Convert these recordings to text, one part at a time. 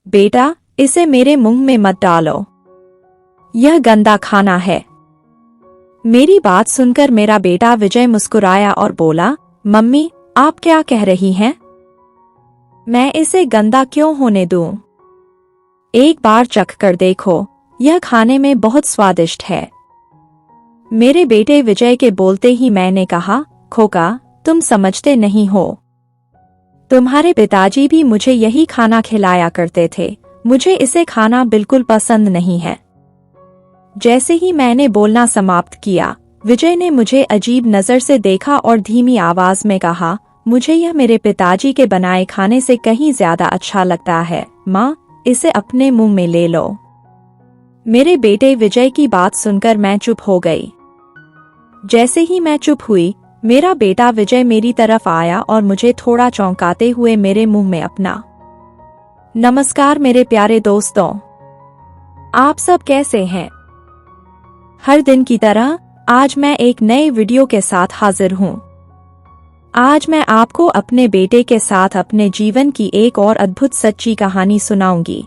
बेटा, इसे मेरे मुंह में मत डालो। यह गंदा खाना है। मेरी बात सुनकर मेरा बेटा विजय मुस्कुराया और बोला, मम्मी, आप क्या कह रही हैं? मैं इसे गंदा क्यों होने दूं? एक बार चख कर देखो, यह खाने में बहुत स्वादिष्ट है। मेरे बेटे विजय के बोलते ही मैंने कहा, खोका, तुम समझते नहीं हो। तुम्हारे पिताजी भी मुझे यही खाना खिलाया करते थे। मुझे इसे खाना बिल्कुल पसंद नहीं है। जैसे ही मैंने बोलना समाप्त किया, विजय ने मुझे अजीब नजर से देखा और धीमी आवाज में कहा, मुझे यह मेरे पिताजी के बनाए खाने से कहीं ज्यादा अच्छा लगता है। माँ, इसे अपने मुंह में ले लो। मेरे बेटे विजय की बात सुनकर मैं चुप हो गई। जैसे ही मैं चुप हुई, मेरा बेटा विजय मेरी तरफ आया और मुझे थोड़ा चौंकाते हुए मेरे मुंह में अपना। नमस्कार मेरे प्यारे दोस्तों, आप सब कैसे हैं? हर दिन की तरह आज मैं एक नए वीडियो के साथ हाजिर हूं। आज मैं आपको अपने बेटे के साथ अपने जीवन की एक और अद्भुत सच्ची कहानी सुनाऊंगी।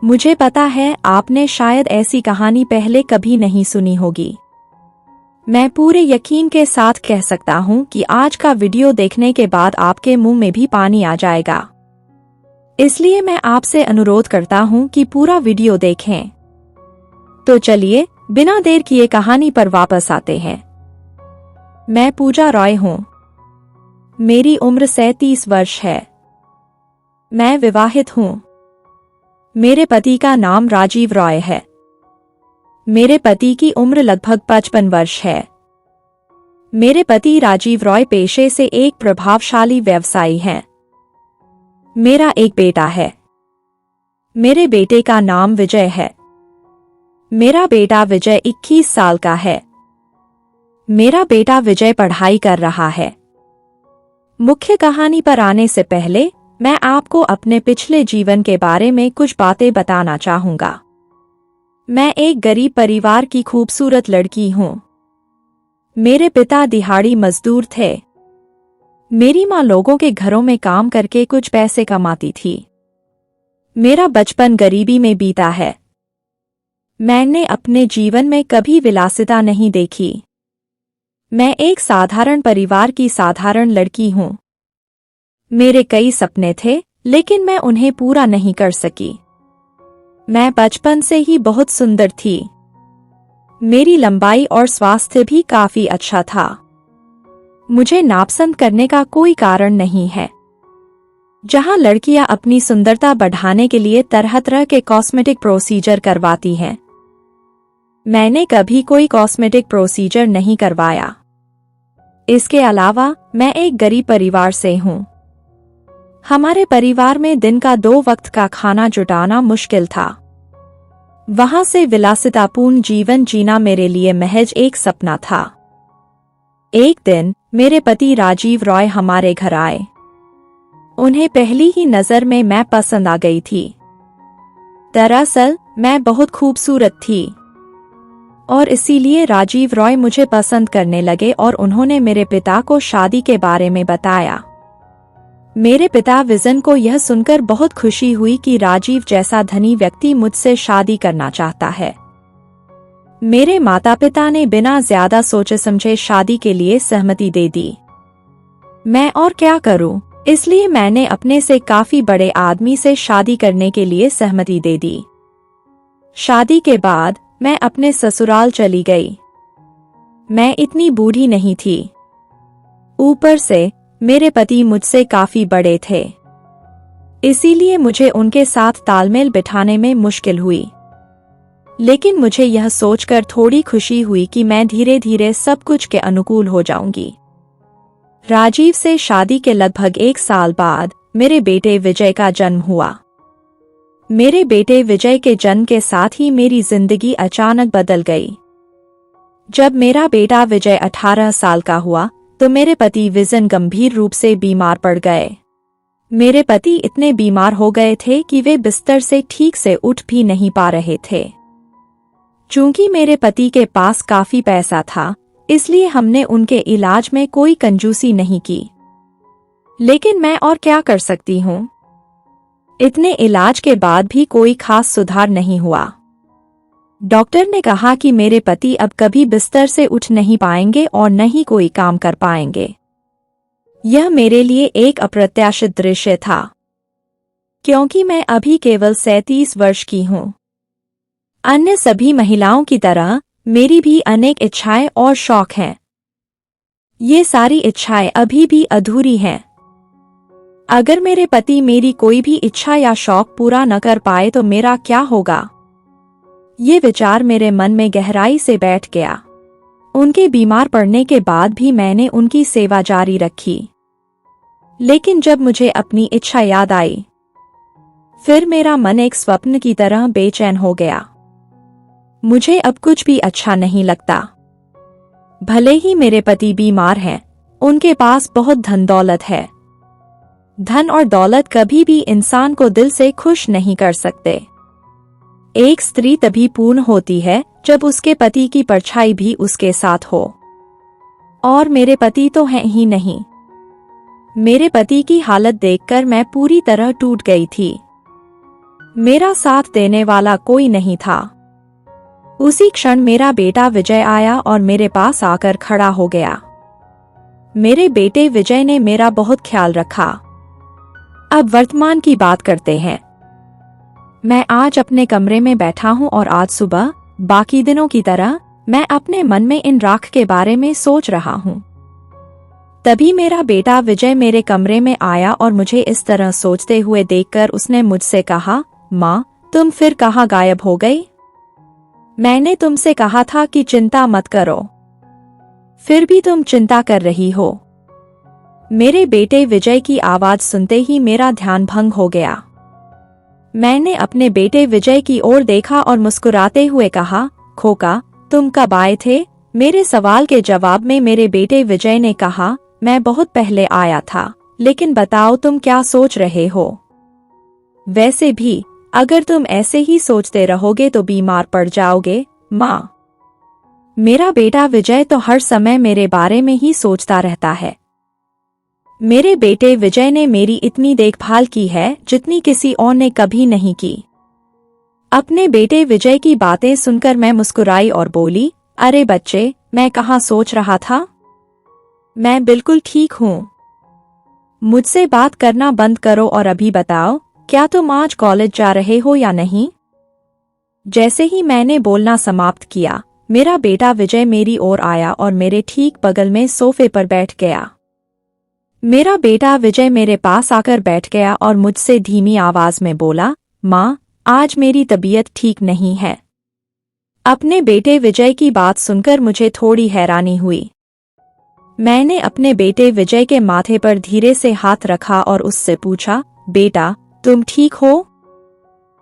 मुझे पता है आपने शायद ऐसी कहानी पहले कभी नहीं सुनी होगी। मैं पूरे यकीन के साथ कह सकता हूं कि आज का वीडियो देखने के बाद आपके मुंह में भी पानी आ जाएगा। इसलिए मैं आपसे अनुरोध करता हूं कि पूरा वीडियो देखें। तो चलिए, बिना देर किए कहानी पर वापस आते हैं। मैं पूजा रॉय हूं। मेरी उम्र 37 वर्ष है। मैं विवाहित हूं। मेरे पति का नाम राजीव रॉय है। मेरे पति की उम्र लगभग 55 वर्ष है। मेरे पति राजीव रॉय पेशे से एक प्रभावशाली व्यवसायी हैं। मेरा एक बेटा है। मेरे बेटे का नाम विजय है। मेरा बेटा विजय 21 साल का है। मेरा बेटा विजय पढ़ाई कर रहा है। मुख्य कहानी पर आने से पहले मैं आपको अपने पिछले जीवन के बारे में कुछ बातें बताना चाहूंगा। मैं एक गरीब परिवार की खूबसूरत लड़की हूं। मेरे पिता दिहाड़ी मजदूर थे। मेरी माँ लोगों के घरों में काम करके कुछ पैसे कमाती थी। मेरा बचपन गरीबी में बीता है। मैंने अपने जीवन में कभी विलासिता नहीं देखी। मैं एक साधारण परिवार की साधारण लड़की हूं। मेरे कई सपने थे, लेकिन मैं उन्हें पूरा नहीं कर सकी। मैं बचपन से ही बहुत सुंदर थी। मेरी लंबाई और स्वास्थ्य भी काफी अच्छा था। मुझे नापसंद करने का कोई कारण नहीं है। जहां लड़कियां अपनी सुंदरता बढ़ाने के लिए तरह तरह के कॉस्मेटिक प्रोसीजर करवाती हैं, मैंने कभी कोई कॉस्मेटिक प्रोसीजर नहीं करवाया। इसके अलावा मैं एक गरीब परिवार से हूं। हमारे परिवार में दिन का 2 वक्त का खाना जुटाना मुश्किल था। वहां से विलासितापूर्ण जीवन जीना मेरे लिए महज एक सपना था। एक दिन मेरे पति राजीव रॉय हमारे घर आए। उन्हें पहली ही नजर में मैं पसंद आ गई थी। दरअसल मैं बहुत खूबसूरत थी और इसीलिए राजीव रॉय मुझे पसंद करने लगे और उन्होंने मेरे पिता को शादी के बारे में बताया। मेरे पिता विजन को यह सुनकर बहुत खुशी हुई कि राजीव जैसा धनी व्यक्ति मुझसे शादी करना चाहता है। मेरे माता पिता ने बिना ज्यादा सोचे समझे शादी के लिए सहमति दे दी। मैं और क्या करूं, इसलिए मैंने अपने से काफी बड़े आदमी से शादी करने के लिए सहमति दे दी। शादी के बाद मैं अपने ससुराल चली गई। मैं इतनी बूढ़ी नहीं थी। ऊपर से मेरे पति मुझसे काफी बड़े थे, इसीलिए मुझे उनके साथ तालमेल बिठाने में मुश्किल हुई। लेकिन मुझे यह सोचकर थोड़ी खुशी हुई कि मैं धीरे धीरे सब कुछ के अनुकूल हो जाऊंगी। राजीव से शादी के लगभग 1 साल बाद मेरे बेटे विजय का जन्म हुआ। मेरे बेटे विजय के जन्म के साथ ही मेरी जिंदगी अचानक बदल गई। जब मेरा बेटा विजय 18 साल का हुआ तो मेरे पति विजन गंभीर रूप से बीमार पड़ गए। मेरे पति इतने बीमार हो गए थे कि वे बिस्तर से ठीक से उठ भी नहीं पा रहे थे। चूंकि मेरे पति के पास काफी पैसा था, इसलिए हमने उनके इलाज में कोई कंजूसी नहीं की। लेकिन मैं और क्या कर सकती हूँ? इतने इलाज के बाद भी कोई खास सुधार नहीं हुआ। डॉक्टर ने कहा कि मेरे पति अब कभी बिस्तर से उठ नहीं पाएंगे और न ही कोई काम कर पाएंगे। यह मेरे लिए एक अप्रत्याशित दृश्य था, क्योंकि मैं अभी केवल 37 वर्ष की हूँ। अन्य सभी महिलाओं की तरह मेरी भी अनेक इच्छाएं और शौक हैं। ये सारी इच्छाएं अभी भी अधूरी हैं। अगर मेरे पति मेरी कोई भी इच्छा या शौक पूरा न कर पाए तो मेरा क्या होगा? ये विचार मेरे मन में गहराई से बैठ गया। उनके बीमार पड़ने के बाद भी मैंने उनकी सेवा जारी रखी, लेकिन जब मुझे अपनी इच्छा याद आई, फिर मेरा मन एक स्वप्न की तरह बेचैन हो गया। मुझे अब कुछ भी अच्छा नहीं लगता। भले ही मेरे पति बीमार हैं, उनके पास बहुत धन दौलत है। धन और दौलत कभी भी इंसान को दिल से खुश नहीं कर सकते। एक स्त्री तभी पूर्ण होती है जब उसके पति की परछाई भी उसके साथ हो, और मेरे पति तो हैं ही नहीं। मेरे पति की हालत देखकर मैं पूरी तरह टूट गई थी। मेरा साथ देने वाला कोई नहीं था। उसी क्षण मेरा बेटा विजय आया और मेरे पास आकर खड़ा हो गया। मेरे बेटे विजय ने मेरा बहुत ख्याल रखा। अब वर्तमान की बात करते हैं। मैं आज अपने कमरे में बैठा हूँ और आज सुबह बाकी दिनों की तरह मैं अपने मन में इन राख के बारे में सोच रहा हूँ। तभी मेरा बेटा विजय मेरे कमरे में आया और मुझे इस तरह सोचते हुए देखकर उसने मुझसे कहा, माँ, तुम फिर कहाँ गायब हो गई? मैंने तुमसे कहा था कि चिंता मत करो, फिर भी तुम चिंता कर रही हो। मेरे बेटे विजय की आवाज सुनते ही मेरा ध्यान भंग हो गया। मैंने अपने बेटे विजय की ओर देखा और मुस्कुराते हुए कहा, खोका, तुम कब आए थे? मेरे सवाल के जवाब में मेरे बेटे विजय ने कहा, मैं बहुत पहले आया था, लेकिन बताओ तुम क्या सोच रहे हो? वैसे भी अगर तुम ऐसे ही सोचते रहोगे तो बीमार पड़ जाओगे, माँ। मेरा बेटा विजय तो हर समय मेरे बारे में ही सोचता रहता है। मेरे बेटे विजय ने मेरी इतनी देखभाल की है जितनी किसी और ने कभी नहीं की। अपने बेटे विजय की बातें सुनकर मैं मुस्कुराई और बोली, अरे बच्चे, मैं कहाँ सोच रहा था? मैं बिल्कुल ठीक हूँ। मुझसे बात करना बंद करो और अभी बताओ, क्या तुम आज कॉलेज जा रहे हो या नहीं? जैसे ही मैंने बोलना समाप्त किया, मेरा बेटा विजय मेरी ओर आया और मेरे ठीक बगल में सोफे पर बैठ गया। मेरा बेटा विजय मेरे पास आकर बैठ गया और मुझसे धीमी आवाज में बोला, माँ, आज मेरी तबीयत ठीक नहीं है। अपने बेटे विजय की बात सुनकर मुझे थोड़ी हैरानी हुई। मैंने अपने बेटे विजय के माथे पर धीरे से हाथ रखा और उससे पूछा, बेटा, तुम ठीक हो?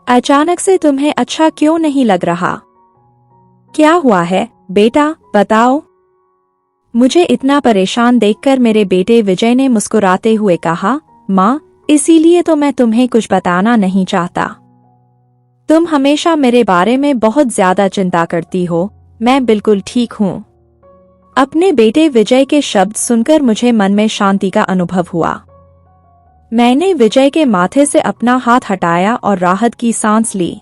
अचानक से तुम्हें अच्छा क्यों नहीं लग रहा? क्या हुआ है बेटा, बताओ। मुझे इतना परेशान देखकर मेरे बेटे विजय ने मुस्कुराते हुए कहा, माँ, इसीलिए तो मैं तुम्हें कुछ बताना नहीं चाहता। तुम हमेशा मेरे बारे में बहुत ज्यादा चिंता करती हो। मैं बिल्कुल ठीक हूँ। अपने बेटे विजय के शब्द सुनकर मुझे मन में शांति का अनुभव हुआ। मैंने विजय के माथे से अपना हाथ हटाया और राहत की सांस ली।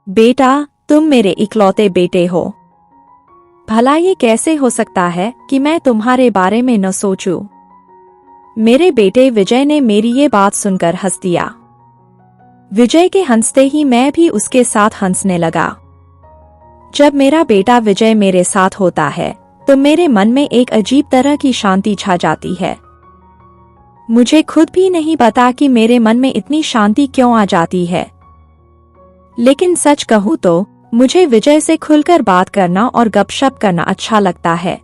बेटा, तुम मेरे इकलौते बेटे हो। भला ये कैसे हो सकता है कि मैं तुम्हारे बारे में न सोचूं? मेरे बेटे विजय ने मेरी ये बात सुनकर हंस दिया। विजय के हंसते ही मैं भी उसके साथ हंसने लगा। जब मेरा बेटा विजय मेरे साथ होता है तो मेरे मन में एक अजीब तरह की शांति छा जाती है। मुझे खुद भी नहीं पता कि मेरे मन में इतनी शांति क्यों आ जाती है। लेकिन सच कहूँ तो मुझे विजय से खुलकर बात करना और गपशप करना अच्छा लगता है।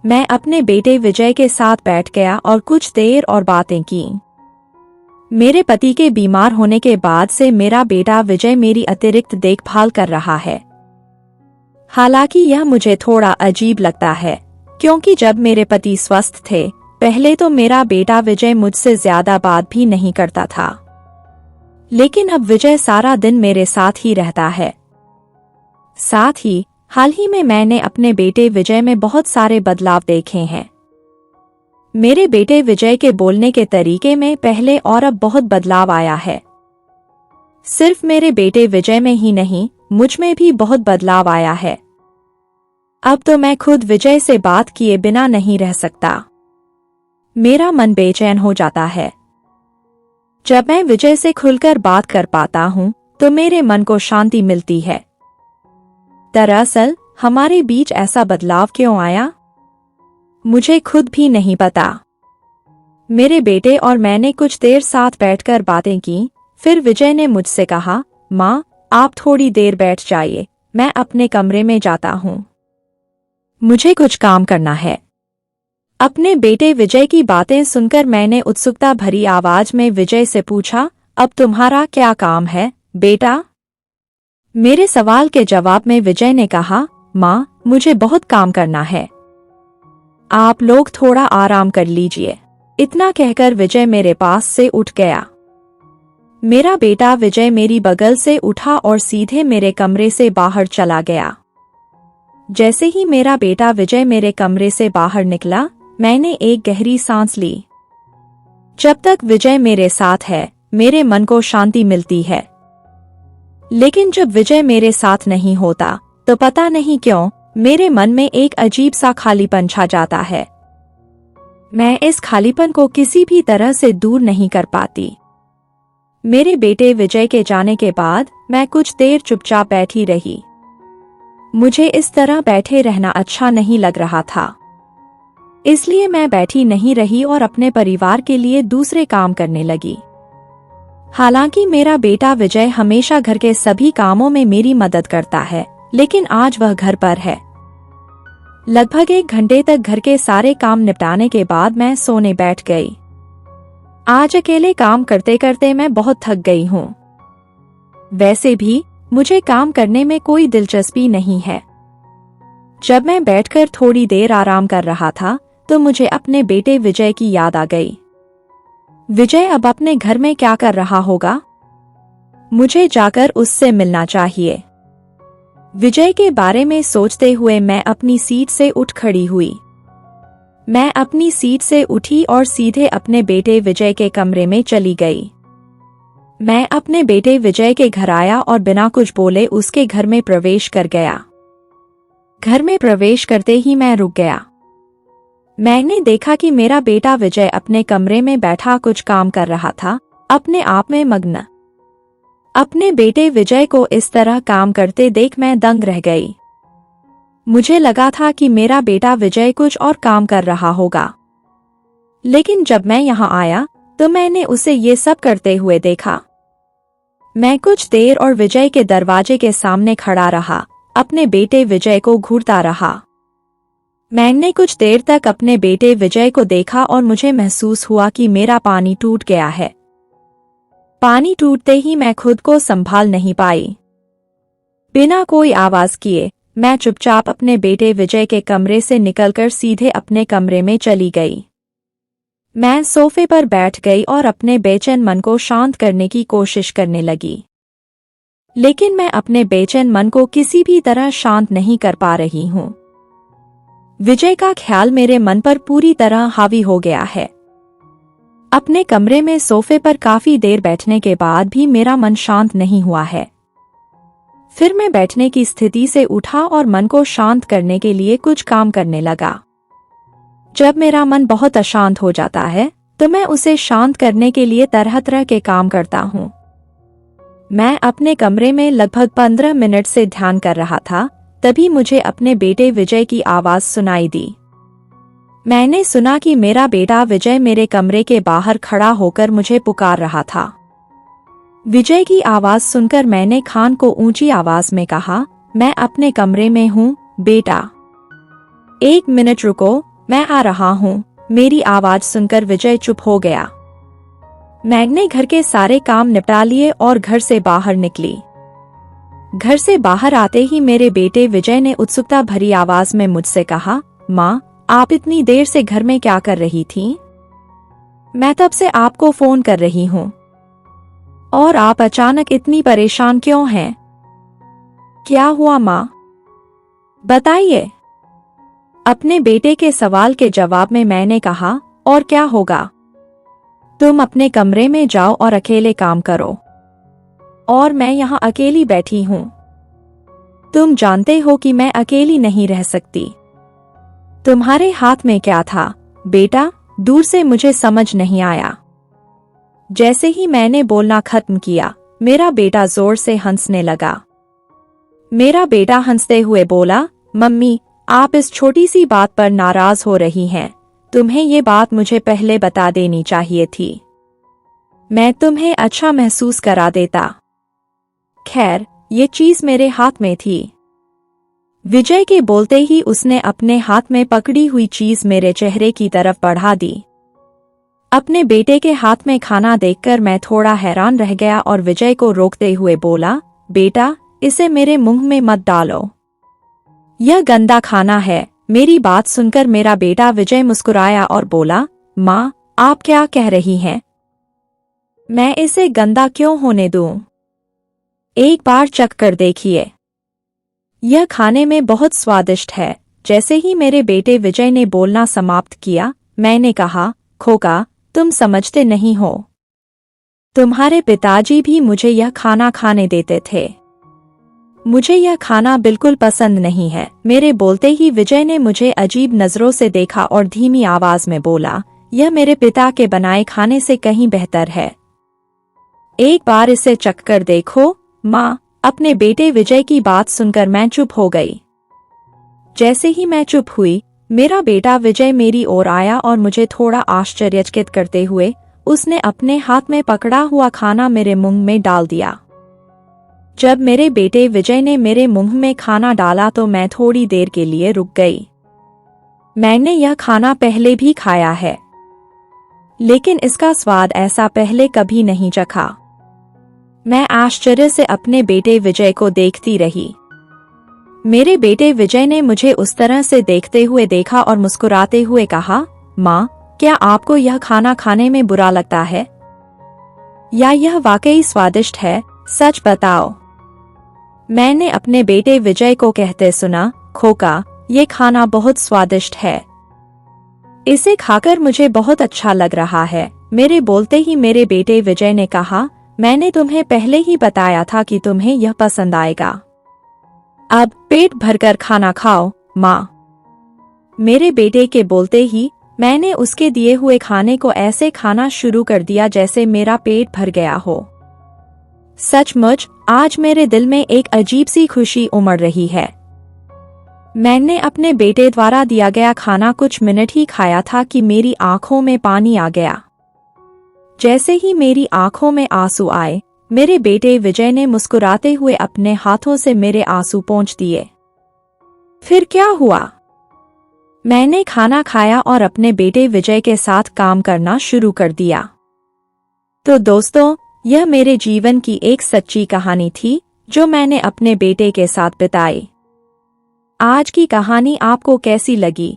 मैं अपने बेटे विजय के साथ बैठ गया और कुछ देर और बातें की। मेरे पति के बीमार होने के बाद से मेरा बेटा विजय मेरी अतिरिक्त देखभाल कर रहा है। हालांकि यह मुझे थोड़ा अजीब लगता है, क्योंकि जब मेरे पति स्वस्थ थे, पहले तो मेरा बेटा विजय मुझसे ज्यादा बात भी नहीं करता था। लेकिन अब विजय सारा दिन मेरे साथ ही रहता है। साथ ही हाल ही में मैंने अपने बेटे विजय में बहुत सारे बदलाव देखे हैं। मेरे बेटे विजय के बोलने के तरीके में पहले और अब बहुत बदलाव आया है। सिर्फ मेरे बेटे विजय में ही नहीं, मुझ में भी बहुत बदलाव आया है। अब तो मैं खुद विजय से बात किए बिना नहीं रह सकता। मेरा मन बेचैन हो जाता है। जब मैं विजय से खुलकर बात कर पाता हूं, तो मेरे मन को शांति मिलती है। दरअसल हमारे बीच ऐसा बदलाव क्यों आया, मुझे खुद भी नहीं पता। मेरे बेटे और मैंने कुछ देर साथ बैठकर बातें की। फिर विजय ने मुझसे कहा, माँ, आप थोड़ी देर बैठ जाइए, मैं अपने कमरे में जाता हूँ, मुझे कुछ काम करना है। अपने बेटे विजय की बातें सुनकर मैंने उत्सुकता भरी आवाज में विजय से पूछा, अब तुम्हारा क्या काम है बेटा? मेरे सवाल के जवाब में विजय ने कहा, माँ, मुझे बहुत काम करना है, आप लोग थोड़ा आराम कर लीजिए। इतना कहकर विजय मेरे पास से उठ गया। मेरा बेटा विजय मेरी बगल से उठा और सीधे मेरे कमरे से बाहर चला गया। जैसे ही मेरा बेटा विजय मेरे कमरे से बाहर निकला, मैंने एक गहरी सांस ली। जब तक विजय मेरे साथ है, मेरे मन को शांति मिलती है। लेकिन जब विजय मेरे साथ नहीं होता, तो पता नहीं क्यों मेरे मन में एक अजीब सा खालीपन छा जाता है। मैं इस खालीपन को किसी भी तरह से दूर नहीं कर पाती। मेरे बेटे विजय के जाने के बाद मैं कुछ देर चुपचाप बैठी रही। मुझे इस तरह बैठे रहना अच्छा नहीं लग रहा था। इसलिए मैं बैठी नहीं रही और अपने परिवार के लिए दूसरे काम करने लगी। हालांकि मेरा बेटा विजय हमेशा घर के सभी कामों में मेरी मदद करता है, लेकिन आज वह घर पर है। लगभग 1 घंटे तक घर के सारे काम निपटाने के बाद मैं सोने बैठ गई। आज अकेले काम करते करते मैं बहुत थक गई हूँ। वैसे भी मुझे काम करने में कोई दिलचस्पी नहीं है। जब मैं बैठकर थोड़ी देर आराम कर रहा था, तो मुझे अपने बेटे विजय की याद आ गई। विजय अब अपने घर में क्या कर रहा होगा? मुझे जाकर उससे मिलना चाहिए। विजय के बारे में सोचते हुए मैं अपनी सीट से उठ खड़ी हुई। मैं अपनी सीट से उठी और सीधे अपने बेटे विजय के कमरे में चली गई। मैं अपने बेटे विजय के घर आया और बिना कुछ बोले उसके घर में प्रवेश कर गया। घर में प्रवेश करते ही मैं रुक गया। मैंने देखा कि मेरा बेटा विजय अपने कमरे में बैठा कुछ काम कर रहा था, अपने आप में मग्न। अपने बेटे विजय को इस तरह काम करते देख मैं दंग रह गई। मुझे लगा था कि मेरा बेटा विजय कुछ और काम कर रहा होगा, लेकिन जब मैं यहाँ आया तो मैंने उसे ये सब करते हुए देखा। मैं कुछ देर और विजय के दरवाजे के सामने खड़ा रहा, अपने बेटे विजय को घूरता रहा। मैंने कुछ देर तक अपने बेटे विजय को देखा और मुझे महसूस हुआ कि मेरा पानी टूट गया है। पानी टूटते ही मैं खुद को संभाल नहीं पाई। बिना कोई आवाज किए मैं चुपचाप अपने बेटे विजय के कमरे से निकलकर सीधे अपने कमरे में चली गई। मैं सोफे पर बैठ गई और अपने बेचैन मन को शांत करने की कोशिश करने लगी। लेकिन मैं अपने बेचैन मन को किसी भी तरह शांत नहीं कर पा रही हूँ। विजय का ख्याल मेरे मन पर पूरी तरह हावी हो गया है। अपने कमरे में सोफे पर काफी देर बैठने के बाद भी मेरा मन शांत नहीं हुआ है। फिर मैं बैठने की स्थिति से उठा और मन को शांत करने के लिए कुछ काम करने लगा। जब मेरा मन बहुत अशांत हो जाता है, तो मैं उसे शांत करने के लिए तरह तरह के काम करता हूँ। मैं अपने कमरे में लगभग 15 मिनट से ध्यान कर रहा था, तभी मुझे अपने बेटे विजय की आवाज सुनाई दी। मैंने सुना कि मेरा बेटा विजय मेरे कमरे के बाहर खड़ा होकर मुझे पुकार रहा था। विजय की आवाज सुनकर मैंने खान को ऊंची आवाज में कहा, मैं अपने कमरे में हूँ बेटा। 1 मिनट रुको, मैं आ रहा हूँ। मेरी आवाज सुनकर विजय चुप हो गया। मैंने घर के सारे काम निपटा लिए और घर से बाहर निकली। घर से बाहर आते ही मेरे बेटे विजय ने उत्सुकता भरी आवाज में मुझसे कहा, माँ, आप इतनी देर से घर में क्या कर रही थीं? मैं तब से आपको फोन कर रही हूँ, और आप अचानक इतनी परेशान क्यों हैं? क्या हुआ माँ, बताइए। अपने बेटे के सवाल के जवाब में मैंने कहा, और क्या होगा? तुम अपने कमरे में जाओ और अकेले काम करो, और मैं यहाँ अकेली बैठी हूँ। तुम जानते हो कि मैं अकेली नहीं रह सकती। तुम्हारे हाथ में क्या था, बेटा? दूर से मुझे समझ नहीं आया। जैसे ही मैंने बोलना खत्म किया, मेरा बेटा जोर से हंसने लगा। मेरा बेटा हंसते हुए बोला, मम्मी, आप इस छोटी सी बात पर नाराज हो रही हैं। तुम्हें ये बात मुझे पहले बता देनी चाहिए थी। मैं तुम्हें अच्छा महसूस करा देता। खैर, ये चीज मेरे हाथ में थी। विजय के बोलते ही उसने अपने हाथ में पकड़ी हुई चीज मेरे चेहरे की तरफ बढ़ा दी। अपने बेटे के हाथ में खाना देखकर मैं थोड़ा हैरान रह गया और विजय को रोकते हुए बोला, बेटा, इसे मेरे मुंह में मत डालो। यह गंदा खाना है। मेरी बात सुनकर मेरा बेटा विजय मुस्कुराया और बोला, माँ, आप क्या कह रही हैं? मैं इसे गंदा क्यों होने दूं? एक बार चख कर देखिए। यह खाने में बहुत स्वादिष्ट है। जैसे ही मेरे बेटे विजय ने बोलना समाप्त किया, मैंने कहा, खोका, तुम समझते नहीं हो। तुम्हारे पिताजी भी मुझे यह खाना खाने देते थे। मुझे यह खाना बिल्कुल पसंद नहीं है। मेरे बोलते ही विजय ने मुझे अजीब नजरों से देखा और धीमी आवाज में बोला, यह मेरे पिता के बनाए खाने से कहीं बेहतर है। एक बार इसे चख कर देखो। माँ, अपने बेटे विजय की बात सुनकर मैं चुप हो गई। जैसे ही मैं चुप हुई, मेरा बेटा विजय मेरी ओर आया और मुझे थोड़ा आश्चर्यचकित करते हुए उसने अपने हाथ में पकड़ा हुआ खाना मेरे मुंह में डाल दिया। जब मेरे बेटे विजय ने मेरे मुंह में खाना डाला तो मैं थोड़ी देर के लिए रुक गई। मैंने यह खाना पहले भी खाया है, लेकिन इसका स्वाद ऐसा पहले कभी नहीं चखा। मैं आश्चर्य से अपने बेटे विजय को देखती रही। मेरे बेटे विजय ने मुझे उस तरह से देखते हुए देखा और मुस्कुराते हुए कहा, माँ, क्या आपको यह खाना खाने में बुरा लगता है, या यह वाकई स्वादिष्ट है? सच बताओ। मैंने अपने बेटे विजय को कहते सुना, खोका, ये खाना बहुत स्वादिष्ट है। इसे खाकर मुझे बहुत अच्छा लग रहा है। मेरे बोलते ही मेरे बेटे विजय ने कहा, मैंने तुम्हें पहले ही बताया था कि तुम्हें यह पसंद आएगा। अब पेट भरकर खाना खाओ, माँ। मेरे बेटे के बोलते ही मैंने उसके दिए हुए खाने को ऐसे खाना शुरू कर दिया जैसे मेरा पेट भर गया हो। सचमुच आज मेरे दिल में एक अजीब सी खुशी उमड़ रही है। मैंने अपने बेटे द्वारा दिया गया खाना कुछ मिनट ही खाया था कि मेरी आंखों में पानी आ गया। जैसे ही मेरी आंखों में आंसू आए, मेरे बेटे विजय ने मुस्कुराते हुए अपने हाथों से मेरे आंसू पोंछ दिए। फिर क्या हुआ? मैंने खाना खाया और अपने बेटे विजय के साथ काम करना शुरू कर दिया। तो दोस्तों, यह मेरे जीवन की एक सच्ची कहानी थी जो मैंने अपने बेटे के साथ बिताई। आज की कहानी आपको कैसी लगी?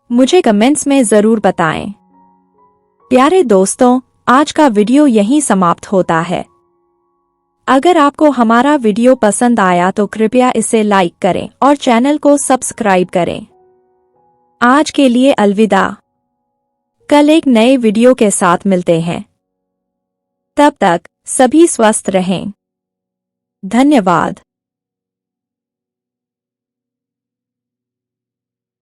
मुझे कमेंट्स में जरूर बताएं। प्यारे दोस्तों, आज का वीडियो यहीं समाप्त होता है। अगर आपको हमारा वीडियो पसंद आया तो कृपया इसे लाइक करें और चैनल को सब्सक्राइब करें। आज के लिए अलविदा। कल एक नए वीडियो के साथ मिलते हैं। तब तक सभी स्वस्थ रहें। धन्यवाद।